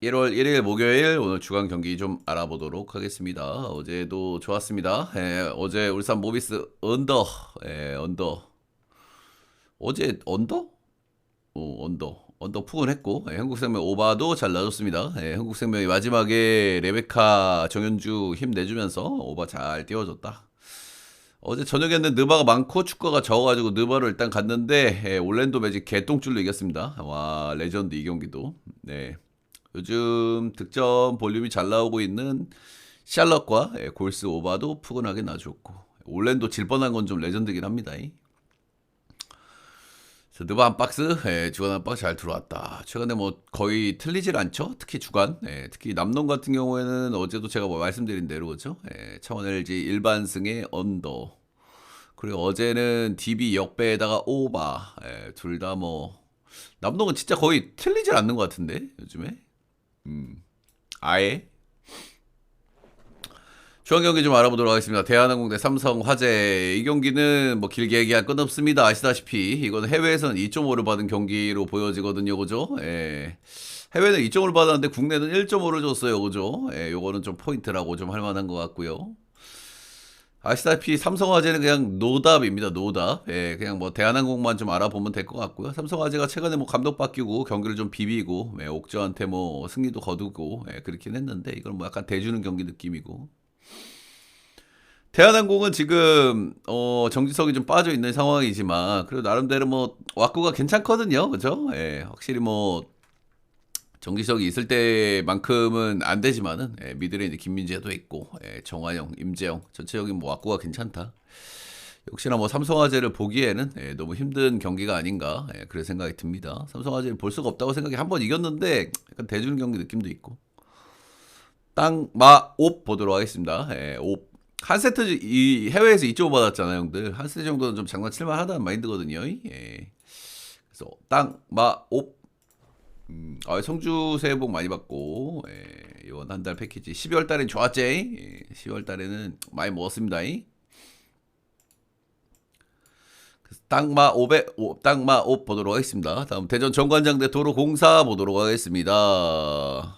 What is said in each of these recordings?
1월 1일 목요일 오늘 주간 경기 좀 알아보도록 하겠습니다. 어제도 좋았습니다. 어제 울산 모비스 언더, 언더. 어제 언더? 언더 푸근했고, 한국생명 오바도 잘 놔줬습니다. 한국생명이 마지막에 레베카 정현주 힘내주면서 오바 잘 띄워줬다. 어제 저녁에는 느바가 많고 축구가 적어가지고 느바로 일단 갔는데 올랜도 매직 개똥줄로 이겼습니다. 와, 레전드 이 경기도. 네. 요즘 득점 볼륨이 잘 나오고 있는 샬럿과 골스 오바도 푸근하게 놔줬고, 올랜도 질 뻔한 건 좀 레전드긴 합니다. 느바 한 박스, 주간 한 박스 잘 들어왔다. 최근에 뭐 거의 틀리질 않죠. 특히 주간, 특히 남농 같은 경우에는 어제도 제가 뭐 말씀드린 대로 그죠. 차원 LG 일반승의 언더. 그리고 어제는 DB 역배에다가 오바. 둘 다 뭐 남농은 진짜 거의 틀리질 않는 것 같은데 요즘에. 아예 중간 경기 좀 알아보도록 하겠습니다. 대한항공 대 삼성화재. 이 경기는 뭐 길게 얘기할 건 없습니다. 아시다시피 이건 해외에서는 2.5를 받은 경기로 보여지거든요. 그죠? 해외는 2.5를 받았는데 국내는 1.5를 줬어요. 그죠? 요거는 좀 포인트라고 좀 할 만한 것 같고요. 아시다시피 삼성화재는 그냥 노답입니다. 노답. 그냥 뭐 대한항공만 좀 알아보면 될 것 같고요. 삼성화재가 최근에 뭐 감독 바뀌고 경기를 좀 비비고 옥저한테 뭐 승리도 거두고 그렇긴 했는데 이건 뭐 약간 대주는 경기 느낌이고. 대한항공은 지금 정지석이 좀 빠져 있는 상황이지만 그래도 나름대로 뭐 왁구가 괜찮거든요. 그죠? 확실히 뭐 정기석이 있을 때만큼은 안 되지만은 미드레인에 김민재도 있고 정화영, 임재영 전체적인 뭐 왁구가 괜찮다. 역시나 뭐 삼성화재를 보기에는 너무 힘든 경기가 아닌가 그런 생각이 듭니다. 삼성화재를 볼 수가 없다고 생각이 한 번 이겼는데 약간 대중 경기 느낌도 있고. 땅마옵 보도록 하겠습니다. 옵. 한 세트 이 해외에서 2.5 받았잖아요, 형들. 한 세트 정도는 좀 장난칠만 하다는 마인드거든요. 그래서 땅마옵. 성주 새해 복 많이 받고 이번 한 달 패키지 12월 달엔 좋았지. 10월 달에는 많이 먹었습니다. 그래서 땅마옵 보도록 하겠습니다. 다음 대전 정관장 대 도로공사 보도록 하겠습니다.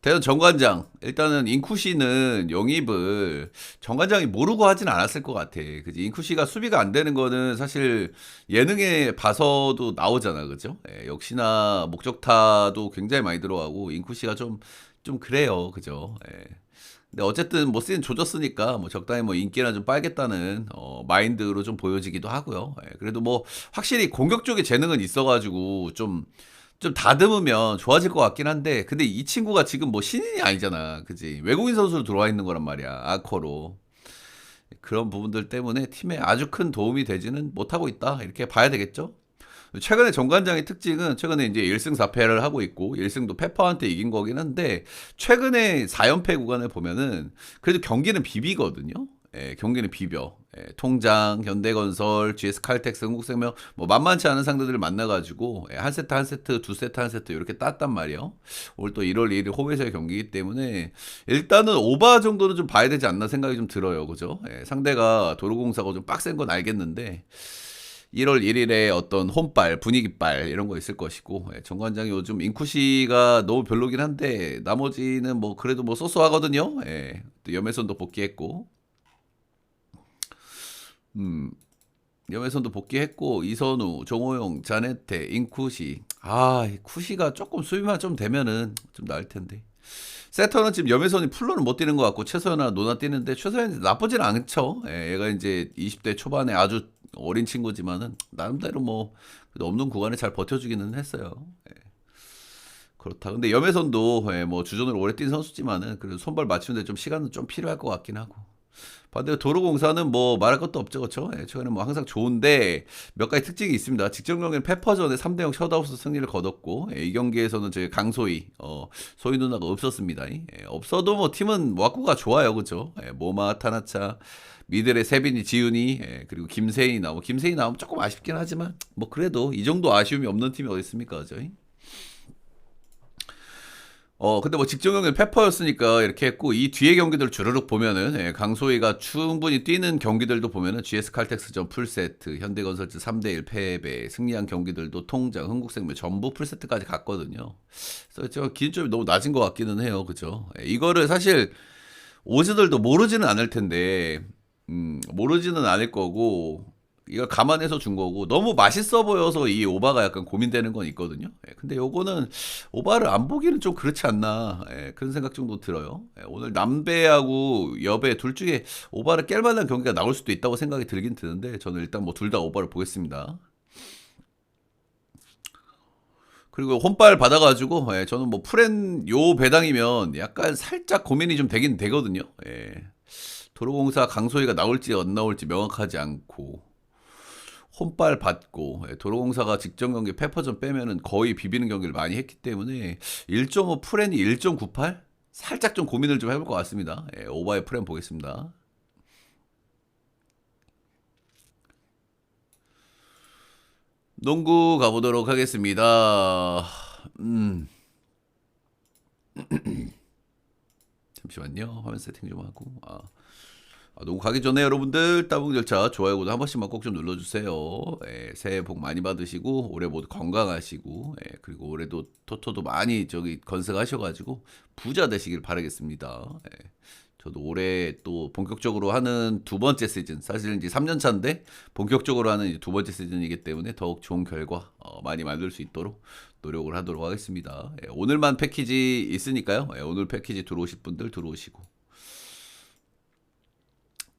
대전 정관장 일단은 인쿠시는 영입을 정관장이 모르고 하진 않았을 것 같아. 그지? 인쿠시가 수비가 안 되는 거는 사실 예능에 봐서도 나오잖아, 그죠? 역시나 목적타도 굉장히 많이 들어가고 인쿠시가 좀 그래요, 그죠? 근데 어쨌든 뭐 시즌 조졌으니까 뭐 적당히 뭐 인기나 좀 빨겠다는 마인드로 좀 보여지기도 하고요. 그래도 뭐 확실히 공격 쪽에 재능은 있어가지고 좀 다듬으면 좋아질 것 같긴 한데, 근데 이 친구가 지금 뭐 신인이 아니잖아. 그지? 외국인 선수로 들어와 있는 거란 말이야. 아커로. 그런 부분들 때문에 팀에 아주 큰 도움이 되지는 못하고 있다. 이렇게 봐야 되겠죠? 최근에 정관장의 특징은 최근에 이제 1승 4패를 하고 있고 1승도 페퍼한테 이긴 거긴 한데 최근에 4연패 구간을 보면은 그래도 경기는 비비거든요. 경기는 비벼. 통장, 현대건설, GS 칼텍스, 한국생명 뭐 만만치 않은 상대들을 만나가지고 한 세트 한 세트, 두 세트 한 세트 이렇게 땄단 말이에요. 오늘 또 1월 1일 홈에서의 경기이기 때문에 일단은 오바 정도는 좀 봐야 되지 않나 생각이 좀 들어요. 그죠? 상대가 도로공사가 좀 빡센 건 알겠는데 1월 1일에 어떤 홈빨, 분위기빨 이런 거 있을 것이고 정관장이 요즘 인쿠시가 너무 별로긴 한데 나머지는 뭐 그래도 뭐 소소하거든요. 또 염혜선도 복귀했고 염혜선도 복귀했고 이선우, 정호영, 자네테, 인쿠시. 쿠시가 조금 수비만 좀 되면은 좀 나을 텐데. 세터는 지금 염혜선이 풀로는 못 뛰는 것 같고 최소연아 노나 뛰는데 최소연이 나쁘진 않죠. 얘가 이제 20대 초반에 아주 어린 친구지만은 나름대로 뭐 없는 구간에 잘 버텨주기는 했어요. 그렇다. 근데 염혜선도 뭐 주전으로 오래 뛴 선수지만은 그래도 손발 맞추는데 좀 시간은 좀 필요할 것 같긴 하고. 반대로 도로공사는 뭐 말할 것도 없죠, 그렇죠? 최근에 뭐 항상 좋은데 몇 가지 특징이 있습니다. 직전 경기는 페퍼전에 3대0 셧아웃 승리를 거뒀고 이 경기에서는 저희 강소희, 소희 누나가 없었습니다. 없어도 뭐 팀은 와꾸가 좋아요, 그렇죠? 모마, 타나차, 미들의 세빈이, 지훈이, 그리고 김세인이 나오고 김세인이 나오면 조금 아쉽긴 하지만 뭐 그래도 이 정도 아쉬움이 없는 팀이 어디 있습니까, 그죠? 근데 뭐 직전 경기는 페퍼였으니까 이렇게 했고, 이 뒤에 경기들 주르륵 보면은, 예, 강소희가 충분히 뛰는 경기들도 보면은, GS 칼텍스전 풀세트, 현대건설즈 3대1 패배, 승리한 경기들도 통장, 흥국생명 전부 풀세트까지 갔거든요. 그래서 저 기준점이 너무 낮은 것 같기는 해요. 그죠? 예, 이거를 사실, 오즈들도 모르지는 않을 텐데, 모르지는 않을 거고, 이걸 감안해서 준 거고, 너무 맛있어 보여서 이 오바가 약간 고민되는 건 있거든요. 예, 근데 요거는 오바를 안 보기는 좀 그렇지 않나, 예, 그런 생각 정도 들어요. 예, 오늘 남배하고 여배 둘 중에 오바를 깰 만한 경기가 나올 수도 있다고 생각이 들긴 드는데, 저는 일단 뭐 둘 다 오바를 보겠습니다. 그리고 혼발 받아가지고, 예, 저는 뭐 프렌 요 배당이면 약간 살짝 고민이 좀 되긴 되거든요. 예. 도로공사 강소희가 나올지 안 나올지 명확하지 않고, 혼발 받고, 예, 도로공사가 직전 경기 페퍼전 빼면은 거의 비비는 경기를 많이 했기 때문에 1.5 프렌이 1.98? 살짝 좀 고민을 좀 해볼 것 같습니다. 예, 오바의 프렌 보겠습니다. 농구 가보도록 하겠습니다. 음, 잠시만요. 화면 세팅 좀 하고. 농구 가기 전에 여러분들 따봉 절차 좋아요 구독 한 번씩만 꼭 좀 눌러주세요. 예, 새해 복 많이 받으시고 올해 모두 건강하시고, 예, 그리고 올해도 토토도 많이 저기 건승하셔가지고 부자 되시길 바라겠습니다. 예, 저도 올해 또 본격적으로 하는 두 번째 시즌, 사실 이제 3년 차인데 본격적으로 하는 이제 두 번째 시즌이기 때문에 더욱 좋은 결과 많이 만들 수 있도록 노력을 하도록 하겠습니다. 예, 오늘만 패키지 있으니까요. 예, 오늘 패키지 들어오실 분들 들어오시고,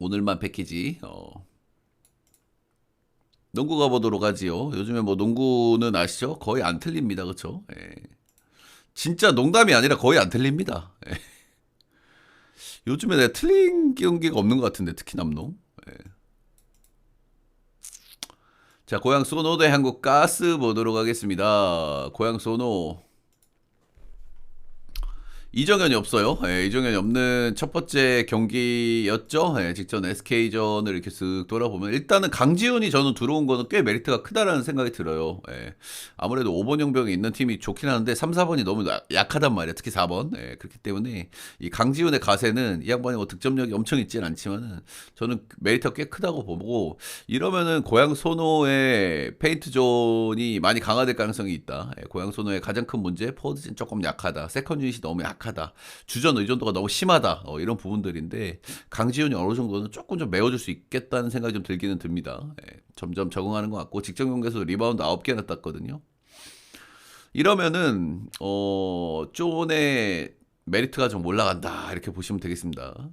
오늘만 패키지 농구 가보도록 하지요. 요즘에 뭐 농구는 아시죠? 거의 안 틀립니다. 그쵸? 예. 진짜 농담이 아니라 거의 안 틀립니다. 예. 요즘에 내가 틀린 경기가 없는 것 같은데, 특히 남농. 예. 자, 고양 소노 대 한국 가스 보도록 하겠습니다. 고양 소노. 이정현이 없어요. 예, 이정현이 없는 첫 번째 경기였죠. 예, 직전 SK전을 이렇게 쓱 돌아보면 일단은 강지훈이 저는 들어온 거는 꽤 메리트가 크다라는 생각이 들어요. 예, 아무래도 5번 용병이 있는 팀이 좋긴 하는데 3, 4번이 너무 약하단 말이야. 특히 4번. 예, 그렇기 때문에 이 강지훈의 가세는 이 양반이 뭐 득점력이 엄청 있진 않지만은 저는 메리트가 꽤 크다고 보고, 이러면은 고양 소노의 페인트 존이 많이 강화될 가능성이 있다. 예, 고양 소노의 가장 큰 문제, 포워드진 조금 약하다. 세컨 유닛이 너무 약하다. 주전 의존도가 너무 심하다. 이런 부분들인데 강지훈이 어느 정도는 조금 좀 메워줄 수 있겠다는 생각이 좀 들기는 듭니다. 예, 점점 적응하는 것 같고 직전 경기에서 리바운드 9개나 땄거든요. 이러면은 존의 메리트가 좀 올라간다 이렇게 보시면 되겠습니다.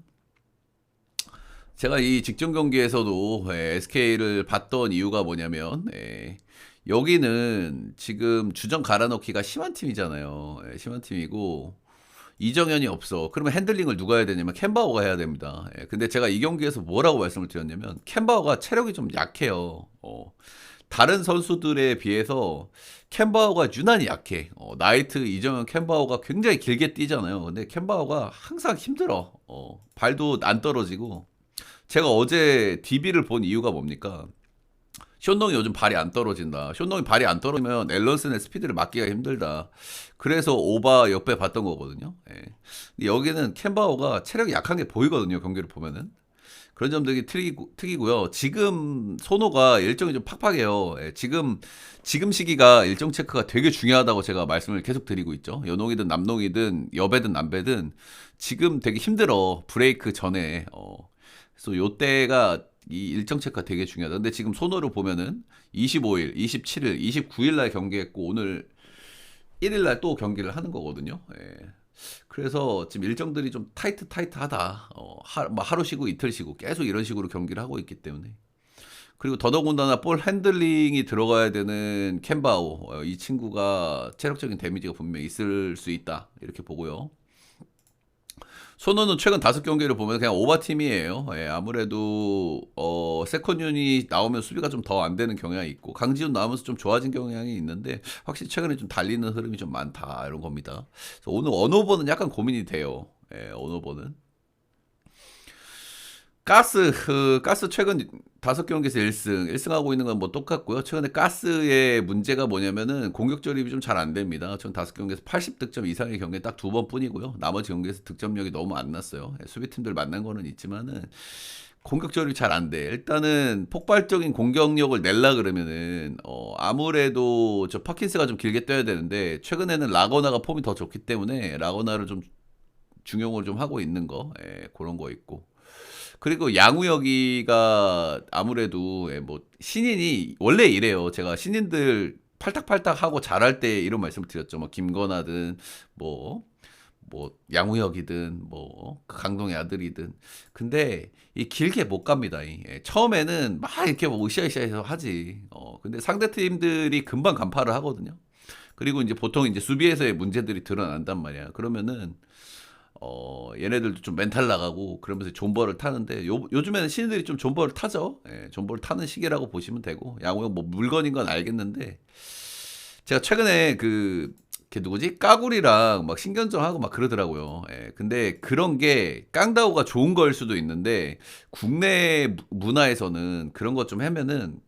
제가 이 직전 경기에서도 SK를 봤던 이유가 뭐냐면, 여기는 지금 주전 갈아넣기가 심한 팀이잖아요. 심한 팀이고 이정현이 없어. 그러면 핸들링을 누가 해야 되냐면 캔바오가 해야 됩니다. 근데 제가 이 경기에서 뭐라고 말씀을 드렸냐면 캔바오가 체력이 좀 약해요. 다른 선수들에 비해서 캔바오가 유난히 약해. 나이트, 이정현, 캔바오가 굉장히 길게 뛰잖아요. 근데 캔바오가 항상 힘들어. 발도 안 떨어지고. 제가 어제 DB를 본 이유가 뭡니까? 쇼농이 요즘 발이 안 떨어진다. 쇼농이 발이 안 떨어지면 앨런슨의 스피드를 막기가 힘들다. 그래서 오바 역배 봤던 거거든요. 예. 근데 여기는 캔바오가 체력이 약한 게 보이거든요. 경기를 보면은. 그런 점들이 특이고요. 지금 소노가 일정이 좀 팍팍해요. 예, 지금 시기가 일정 체크가 되게 중요하다고 제가 말씀을 계속 드리고 있죠. 연홍이든 남농이든 여배든 남배든 지금 되게 힘들어. 브레이크 전에. 그래서 요때가 이 일정 체크가 되게 중요하다. 근데 지금 소노를 보면은 25일, 27일, 29일 날 경기했고 오늘 1일 날 또 경기를 하는 거거든요. 예. 그래서 지금 일정들이 좀 타이트하다. 뭐 하루 쉬고 이틀 쉬고 계속 이런 식으로 경기를 하고 있기 때문에. 그리고 더더군다나 볼 핸들링이 들어가야 되는 캔바오. 이 친구가 체력적인 데미지가 분명히 있을 수 있다. 이렇게 보고요. 손호는 최근 5경기를 보면 그냥 오버팀이에요. 예, 아무래도 세컨 유닛 나오면 수비가 좀 더 안 되는 경향이 있고 강지훈 나오면서 좀 좋아진 경향이 있는데 확실히 최근에 좀 달리는 흐름이 좀 많다 이런 겁니다. 그래서 오늘 언오버는 약간 고민이 돼요. 예, 언오버는. 가스 최근 5경기에서 1승, 1승하고 있는 건 뭐 똑같고요. 최근에 가스의 문제가 뭐냐면은 공격 조립이 좀 잘 안 됩니다. 전 5경기에서 80득점 이상의 경기에 딱 2번뿐이고요. 나머지 경기에서 득점력이 너무 안 났어요. 예, 수비팀들 만난 거는 있지만은 공격 조립이 잘 안 돼. 일단은 폭발적인 공격력을 낼라 그러면은 아무래도 저 파킨스가 좀 길게 떠야 되는데 최근에는 라거나가 폼이 더 좋기 때문에 라거나를 좀 중용을 좀 하고 있는 거, 예, 그런 거 있고. 그리고 양우혁이가 아무래도 예, 뭐 신인이 원래 이래요. 제가 신인들 팔딱팔딱 하고 잘할 때 이런 말씀을 드렸죠. 뭐 김건아든 뭐 양우혁이든 뭐 강동의 아들이든. 근데 이 길게 못 갑니다. 예, 처음에는 막 이렇게 뭐 으쌰으쌰해서 하지. 근데 상대 팀들이 금방 간파를 하거든요. 그리고 이제 보통 이제 수비에서의 문제들이 드러난단 말이야. 그러면은 얘네들도 좀 멘탈 나가고 그러면서 존버를 타는데 요즘에는 신인들이 좀 존버를 타죠. 예, 존버를 타는 시기라고 보시면 되고 양호형 뭐 물건인 건 알겠는데 제가 최근에 걔 누구지? 까구리랑 막 신경전하고 막 그러더라고요. 예, 근데 그런 게 깡다오가 좋은 거일 수도 있는데 국내 문화에서는 그런 것 좀 하면은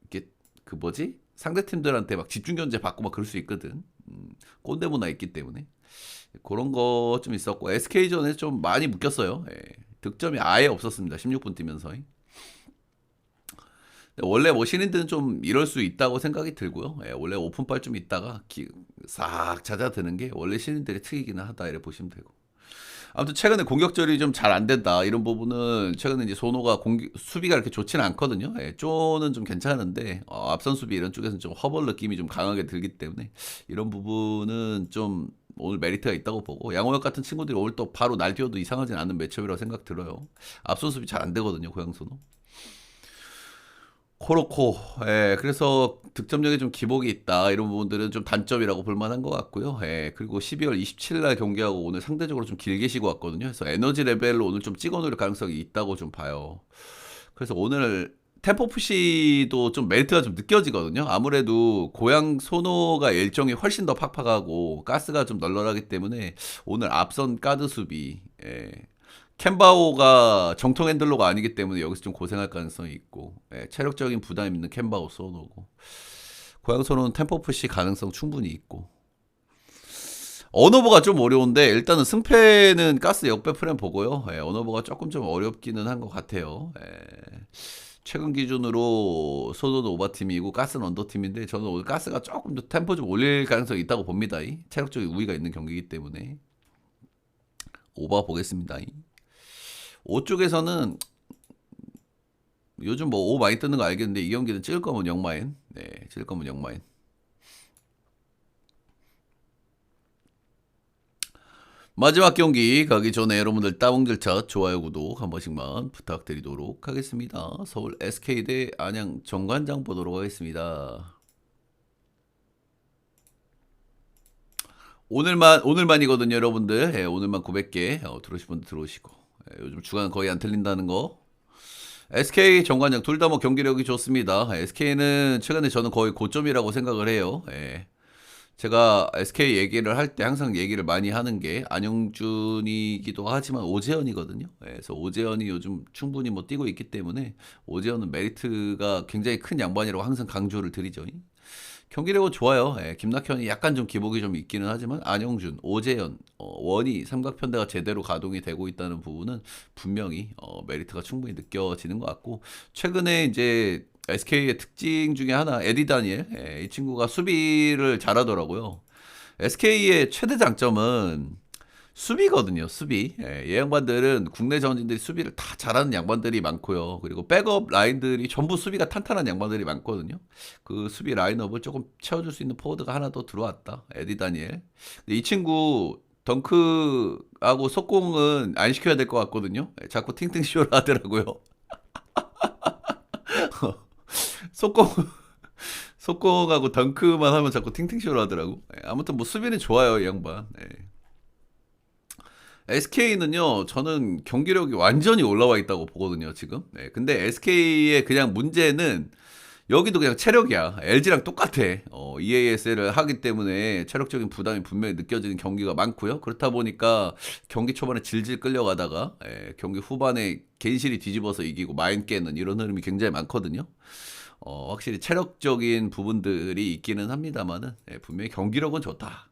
이게 그 뭐지? 상대 팀들한테 막 집중 견제 받고 막 그럴 수 있거든. 꼰대 문화 있기 때문에. 그런 거 좀 있었고 SK전에 좀 많이 묶였어요. 예. 득점이 아예 없었습니다. 16분 뛰면서. 원래 뭐 신인들은 좀 이럴 수 있다고 생각이 들고요. 예, 원래 오픈발 좀 있다가 싹 잦아드는 게 원래 신인들의 특이기는 하다 이렇게 보시면 되고. 아무튼 최근에 공격절이 좀 잘 안 된다 이런 부분은 최근에 이제 소노가 수비가 이렇게 좋지는 않거든요. 예, 쪼는 좀 괜찮은데 앞선 수비 이런 쪽에서는 좀 허벌 느낌이 좀 강하게 들기 때문에 이런 부분은 좀 오늘 메리트가 있다고 보고 양호혁 같은 친구들이 오늘 또 바로 날뛰어도 이상하진 않은 매치업이라고 생각 들어요. 앞선 수비 잘 안 되거든요, 고양소노. 코로코, 예, 그래서 득점력에 좀 기복이 있다. 이런 부분들은 좀 단점이라고 볼 만한 것 같고요. 예, 그리고 12월 27일 날 경기하고 오늘 상대적으로 좀 길게 쉬고 왔거든요. 그래서 에너지 레벨로 오늘 좀 찍어 놓을 가능성이 있다고 좀 봐요. 그래서 오늘 템포 푸시도 좀 메리트가 좀 느껴지거든요. 아무래도 고양 소노가 일정이 훨씬 더 팍팍하고 가스가 좀 널널하기 때문에 오늘 앞선 가드 수비, 예, 캔바오가 정통 핸들러가 아니기 때문에 여기서 좀 고생할 가능성이 있고, 예, 체력적인 부담이 있는 캔바오 소노고 고양 소노는 템포 푸시 가능성 충분히 있고 언어버가 좀 어려운데 일단은 승패는 가스 역배 프레임 보고요. 예, 언어버가 조금 좀 어렵기는 한 것 같아요. 예, 최근 기준으로 소노는 오버팀이고 가스는 언더팀인데 저는 오늘 가스가 조금 더 템포 좀 올릴 가능성이 있다고 봅니다. 체력적인 우위가 있는 경기이기 때문에 오버 보겠습니다. 오 쪽에서는 요즘 뭐 오 많이 뜨는 거 알겠는데 이 경기는 찍을 거면 영마인. 네, 찍을 거면 영마인. 마지막 경기 가기 전에 여러분들 따봉들 차 좋아요 구독 한 번씩만 부탁드리도록 하겠습니다. 서울 SK 대 안양 정관장 보도록 하겠습니다. 오늘만이거든요, 여러분들. 예, 오늘만 900개 들어오신 분들 들어오시고 예, 요즘 주간 거의 안 틀린다는 거. SK 정관장 둘 다 뭐 경기력이 좋습니다. SK는 최근에 저는 거의 고점이라고 생각을 해요. 예. 제가 SK 얘기를 할 때 항상 얘기를 많이 하는 게 안영준이기도 하지만 오재현이거든요. 예, 그래서 오재현이 요즘 충분히 뭐 뛰고 있기 때문에 오재현은 메리트가 굉장히 큰 양반이라고 항상 강조를 드리죠. 경기력은 좋아요. 예, 김낙현이 약간 좀 기복이 좀 있기는 하지만 안영준, 오재현, 원희 삼각편대가 제대로 가동이 되고 있다는 부분은 분명히 메리트가 충분히 느껴지는 것 같고 최근에 이제 SK의 특징 중에 하나 에디 다니엘, 예, 이 친구가 수비를 잘하더라고요. SK의 최대 장점은 수비거든요, 수비. 예, 이 양반들은 국내 전진들이 수비를 다 잘하는 양반들이 많고요. 그리고 백업 라인들이 전부 수비가 탄탄한 양반들이 많거든요. 그 수비 라인업을 조금 채워줄 수 있는 포워드가 하나 더 들어왔다. 에디 다니엘. 근데 이 친구 덩크하고 속공은 안 시켜야 될 것 같거든요. 예, 자꾸 팅팅 쇼를 하더라고요. 속공 속공하고 덩크만 하면 자꾸 팅팅 쇼를 하더라고. 예, 아무튼 뭐 수비는 좋아요, 이 양반. 예. SK는요, 저는 경기력이 완전히 올라와 있다고 보거든요, 지금. 네, 근데 SK의 그냥 문제는 여기도 그냥 체력이야. LG랑 똑같아. EASL을 하기 때문에 체력적인 부담이 분명히 느껴지는 경기가 많고요. 그렇다 보니까 경기 초반에 질질 끌려가다가 경기 후반에 갠실이 뒤집어서 이기고 마인 깨는 이런 흐름이 굉장히 많거든요. 확실히 체력적인 부분들이 있기는 합니다만은 분명히 경기력은 좋다.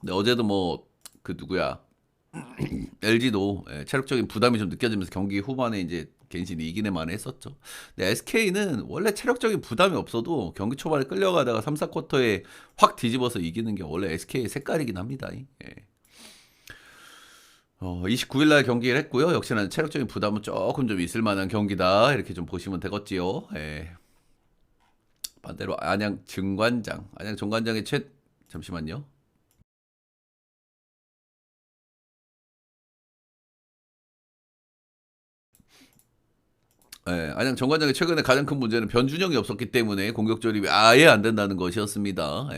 근데 어제도 뭐 그 누구야 LG도 체력적인 부담이 좀 느껴지면서 경기 후반에 이제 갠신이 이기네 만에 했었죠. 근데 SK는 원래 체력적인 부담이 없어도 경기 초반에 끌려가다가 3, 4쿼터에 확 뒤집어서 이기는 게 원래 SK의 색깔이긴 합니다. 29일 날 경기를 했고요. 역시나 체력적인 부담은 조금 좀 있을 만한 경기다. 이렇게 좀 보시면 되겠지요. 반대로 안양 정관장. 안양 정관장의 잠시만요. 안양 정관장의 최근에 가장 큰 문제는 변준영이 없었기 때문에 공격 조립이 아예 안 된다는 것이었습니다.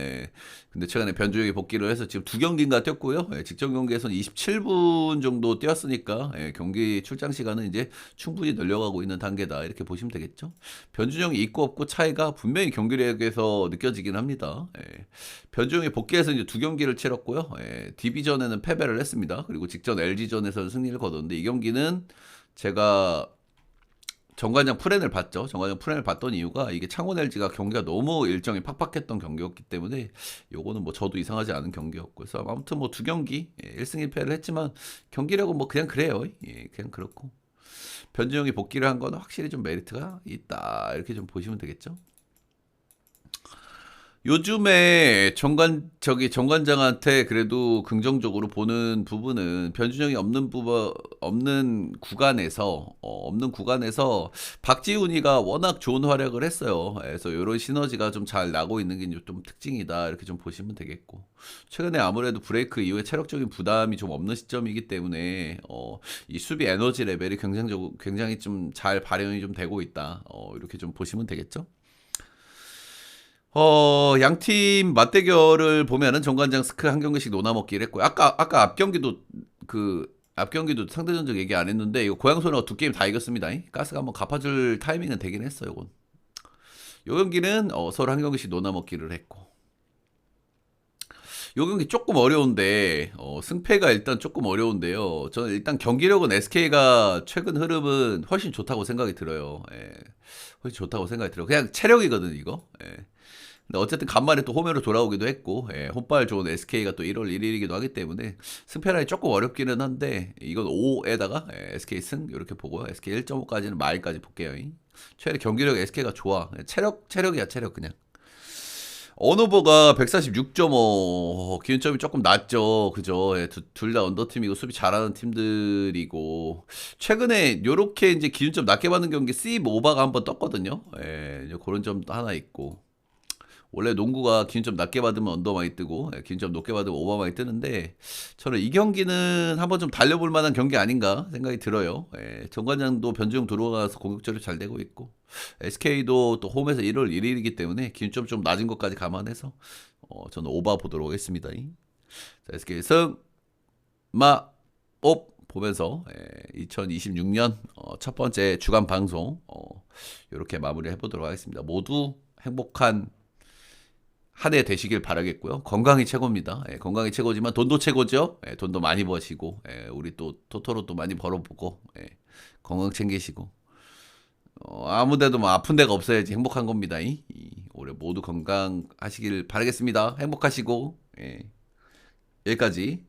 근데 최근에 변준영이 복귀를 해서 지금 두 경기인가 뛰었고요. 직전 경기에서는 27분 정도 뛰었으니까 경기 출장 시간은 이제 충분히 늘려가고 있는 단계다. 이렇게 보시면 되겠죠. 변준영이 있고 없고 차이가 분명히 경기력에서 느껴지긴 합니다. 변준영이 복귀해서 이제 두 경기를 치렀고요. DB전에는 패배를 했습니다. 그리고 직전 LG전에서는 승리를 거뒀는데 이 경기는 제가 정관장 프렌을 봤죠. 정관장 프렌을 봤던 이유가 이게 창원 LG가 경기가 너무 일정이 팍팍했던 경기였기 때문에 요거는 뭐 저도 이상하지 않은 경기였고 그래서 아무튼 뭐 두 경기 1승 1패를 했지만 경기력은 뭐 그냥 그래요. 그냥 그렇고 변준영이 복귀를 한 건 확실히 좀 메리트가 있다 이렇게 좀 보시면 되겠죠. 요즘에 정관장한테 그래도 긍정적으로 보는 부분은 변준영이 없는 구간에서 박지훈이가 워낙 좋은 활약을 했어요. 그래서 이런 시너지가 좀 잘 나고 있는 게 좀 특징이다 이렇게 좀 보시면 되겠고 최근에 아무래도 브레이크 이후에 체력적인 부담이 좀 없는 시점이기 때문에 이 수비 에너지 레벨이 굉장히 좀 잘 발현이 좀 되고 있다. 이렇게 좀 보시면 되겠죠. 양팀 맞대결을 보면은 정관장 스크 한 경기씩 노나먹기를 했고, 아까 앞경기도 상대전적 얘기 안 했는데, 이거 고양소나가 두 게임 다 이겼습니다. 가스가 한번 갚아줄 타이밍은 되긴 했어요, 이건. 요 경기는 서로 한 경기씩 노나먹기를 했고. 요 경기 조금 어려운데, 승패가 일단 조금 어려운데요. 저는 일단 경기력은 SK가 최근 흐름은 훨씬 좋다고 생각이 들어요. 훨씬 좋다고 생각이 들어요. 그냥 체력이거든, 이거. 근데 어쨌든 간만에 또 홈으로 돌아오기도 했고 홈발 좋은 SK가 또 1월 1일이기도 하기 때문에 승패라이 조금 어렵기는 한데 이건 5에다가 SK 승 이렇게 보고요. SK 1.5까지는 마일까지 볼게요. 최근에 경기력 SK가 좋아. 체력이야 체력 그냥. 언어버가 146.5 기준점이 조금 낮죠. 그죠? 둘 다 언더팀이고 수비 잘하는 팀들이고 최근에 요렇게 이제 기준점 낮게 받는 경기 C 오바가 한번 떴거든요. 그런 점도 하나 있고 원래 농구가 기준점 낮게 받으면 언더 많이 뜨고 기준점 높게 받으면 오버 많이 뜨는데 저는 이 경기는 한번 좀 달려볼 만한 경기 아닌가 생각이 들어요. 정관장도 변주영 들어가서 공격적으로 잘 되고 있고 SK도 또 홈에서 1월 1일이기 때문에 기준점 좀 낮은 것까지 감안해서 저는 오버 보도록 하겠습니다. 자, SK 승마옵 보면서 2026년 첫 번째 주간 방송 이렇게 마무리 해보도록 하겠습니다. 모두 행복한 한 해 되시길 바라겠고요. 건강이 최고입니다. 건강이 최고지만 돈도 최고죠. 돈도 많이 버시고 우리 또 토토로 또 많이 벌어보고 건강 챙기시고 아무데도 뭐 아픈 데가 없어야지 행복한 겁니다. 올해 모두 건강하시길 바라겠습니다. 행복하시고 여기까지